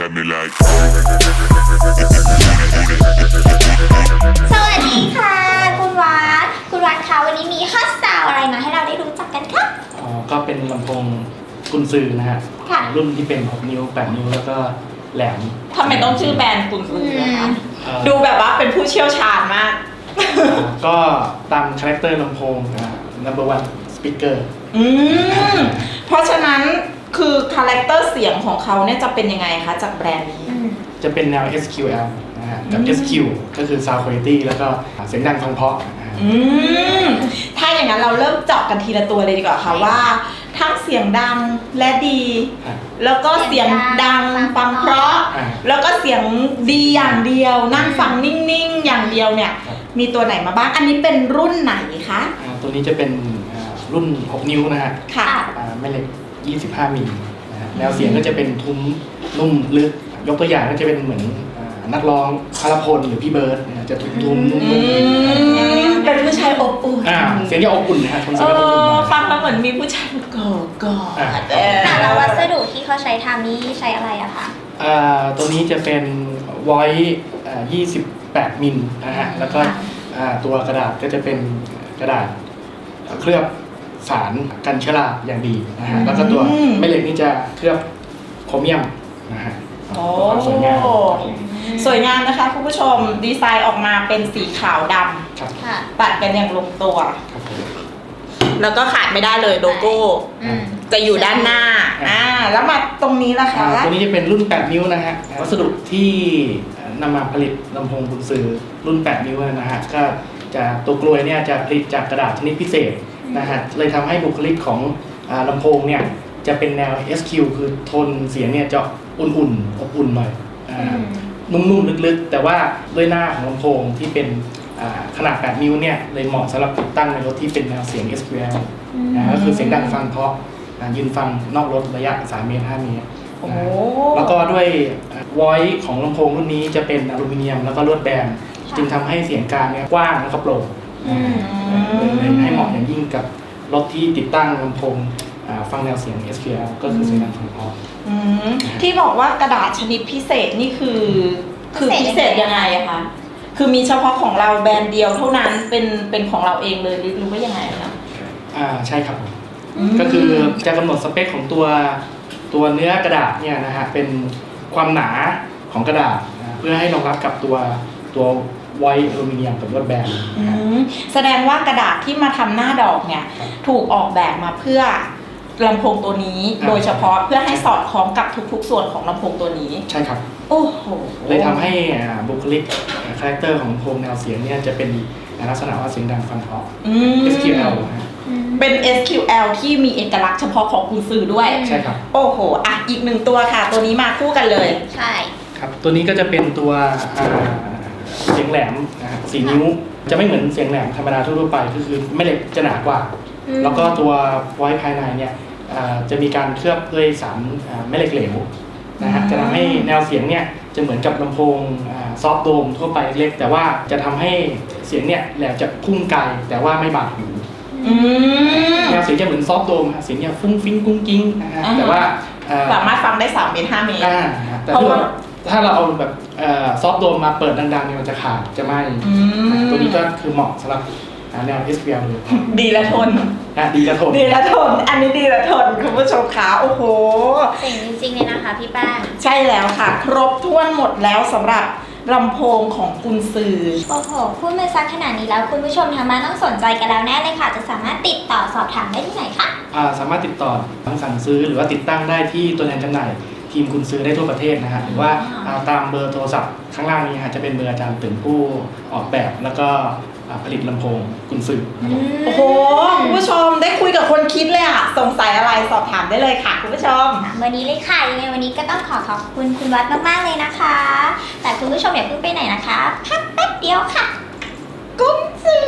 got me like สวัสดีค่ะคุณวัดคะวันนี้มีฮอตซาวอะไรมาให้เราได้รู้จักกันคะ ก็เป็นลำโพงกุนซือนะฮะ ค่ะ รุ่นที่เป็น6นิ้ว8นิ้วแล้วก็แหลม ทำไมต้องชื่อแบรนด์กุนซือนะคะดูแบบว่าเป็นผู้เชี่ยวชาญมาก ก็ตามคาแรคเตอร์ลำโพงnumber one speaker เพราะฉะนั้นคือคาแรคเตอร์เสียงของเขาเนี่ยจะเป็นยังไงคะจากแบรนด์นี้ จะเป็นแนว SQL นะฮะกับ SQ ก็คือ sound quality แล้วก็เสียงดังฟังเพราะนะฮะ ถ้าอย่างนั้นเราเริ่มเจาะกันทีละตัวเลยดีกว่าค่ะว่าทั้งเสียงดังและดี แล้วก็เสียงดังฟังเพราะ แล้วก็เสียงดีอย่างเดียวนั่งฟังนิ่งๆอย่างเดียวเนี่ยมีตัวไหนมาบ้างอันนี้เป็นรุ่นไหนคะ ตัวนี้จะเป็นรุ่น6นิ้วนะฮะ ค่ะ แม่เหล็ก25มิลนะฮะแนวเสียงก็จะเป็นทุ้มนุ่มลึกยกตัวอย่างก็จะเป็นเหมือนนักร้องพลพลหรือพี่เบิร์ดนะฮะจะทุ้มนุ่มเป็นผู้ชายอบอุ่น เสียงจะอบอุ่นนะฮะคนเสียงจะอบอุ่น ฟังแล้วเหมือนมีผู้ชายกอด แล้ววัสดุที่เขาใช้ทำนี่ใช้อะไรอะคะ ตัวนี้จะเป็น voice 28มิลนะฮะแล้วก็ตัวกระดาษก็จะเป็นกระดาษเคลือบสารกันเชื้อราอย่างดีนะฮะแล้วก็ตัวแม่เหล็กนี่จะเคลือบโครเมียมนะฮะ โอ้ สวยงาม สวยงามนะคะคุณผู้ชมดีไซน์ออกมาเป็นสีขาวด ครับ ค่ะ ำตัดกันอย่างลงตัว ครับผม แล้วก็ขาดไม่ได้เลยโลโก้ จะอยู่ด้านหน้าแล้วมาตรงนี้ล่ะคะ ตัวนี้จะเป็นรุ่น8นิ้วนะฮะวัสดุที่นำมาผลิตลำโพงกุนซือรุ่น8นิ้วนะฮะก็จะตัวกลวยเนี่ยจะผลิตจากกระดาษชนิดพิเศษนะฮะเลยทำให้บุคลิกของลำโพงเนี่ยจะเป็นแนว SQ คือโทนเสียงเนี่ยจะอุ่นๆอบอุ่นหน่อยนุ่มๆลึกๆแต่ว่าด้วยหน้าของลำโพงที่เป็นขนาด8นิ้วเนี่ยเลยเหมาะสำหรับติดตั้งในรถที่เป็นแนวเสียง SQL ก็คือเสียงดังฟังเพราะยืนฟังนอกรถระยะ3เมตร5เมตรแล้วก็ด้วย voice ของลำโพงรุ่นนี้จะเป็นอลูมิเนียมแล้วก็ลวดแบนจึงทำให้เสียงกลางเนี่ยกว้างและก็โปร่งเลยให้เหมาะอย่างยิ่งกับรถที่ติดตั้งลำโพงฟังแนวเสียง SQL ก็คือเสียงดังฟังเพราะที่บอกว่ากระดาษชนิดพิเศษนี่คือพิเศษยังไงอะคะคือมีเฉพาะของเราแบรนด์เดียวเท่านั้นเป็นของเราเองเลยหรือว่ายังไงนะใช่ครับก็คือจะกำหนดสเปคของตัวเนื้อกระดาษเนี่ยนะฮะเป็นความหนาของกระดาษเพื่อให้รองรับกับตัวไวท์อลูมิเนียมกับลวดแบนแสดงว่ากระดาษที่มาทำหน้าดอกเนี่ยถูกออกแบบมาเพื่อลำโพงตัวนี้โดยเฉพาะเพื่อให้สอดคล้องกับทุกๆส่วนของลำโพงตัวนี้ใช่ครับโอ้โหเลยทำให้บุคลิกคาแรคเตอร์ของลำโพงแนวเสียงเนี่ยจะเป็นลักษณะว่าเสียงดังฟังเพราะ SQL เป็น SQL ที่มีเอกลักษณ์เฉพาะของกุนซือด้วยใช่ครับโอ้โหอีกหนึ่งตัวค่ะตัวนี้มาคู่กันเลยใช่ครับตัวนี้ก็จะเป็นตัวเสียงแหลม4 นิ้วจะไม่เหมือนเสียงแหลมธรรมดาทั่วไปก็คือแม่เหล็กจะหนากว่าแล้วก็ตัวไว้ภายในเนี่ยจะมีการเคลือบด้วยสารแม่เหล็กเหลวนะฮะจะทำให้แนวเสียงเนี่ยจะเหมือนกับลำโพงซอฟต์โดมทั่วไปเล็กแต่ว่าจะทำให้เสียงเนี่ยแหลมจะพุ่งไกลแต่ว่าไม่บาดหูแนวเสียงจะเหมือนซอฟต์โดมเสียงเนี่ยฟุ้งฟิ้งกุ้งกิ้งนะฮะแต่ว่าสามารถฟังได้3เมตร5เมตรแต่ถ้าเราเอาแบบซอฟต์โดมมาเปิดดังๆเนี่ยมันจะขาดจะไหม้ตัวนี้ก็คือเหมาะสำหรับแนว SQL เลยดีและทนดีและทนอันนี้ดีและทนคุณผู้ชมขาโอ้โหเจ๋งจริงๆเลยนะคะพี่แป้งใช่แล้วค่ะครบถ้วนหมดแล้วสำหรับลำโพงของกุนซือโอ้โหพูดมาซักขนาดนี้แล้วคุณผู้ชมทางบ้านต้องสนใจกันแล้วแน่เลยค่ะจะสามารถติดต่อสอบถามได้ที่ไหนคะสามารถติดต่อสั่งซื้อหรือว่าติดตั้งได้ที่ตัวแทนจำหน่ายทีมกุนซือได้ทั่วประเทศนะฮะหรือว่าตามเบอร์โทรศัพท์ข้างล่างนี้ฮะจะเป็นเบอร์อาจารย์ตึงผู้ออกแบบแล้วก็ผลิตลำโพงกุนซือโอ้โหคุณผู้ชมได้คุยกับคนคิดเลยอ่ะสงสัยอะไรสอบถามได้เลยค่ะคุณผู้ชมวันนี้เลยค่ะยังไงวันนี้ก็ต้องขอบคุณคุณวัดมากๆเลยนะคะแต่คุณผู้ชมอย่าเพิ่งไปไหนนะคะพักแป๊บเดียวค่ะกุนซือ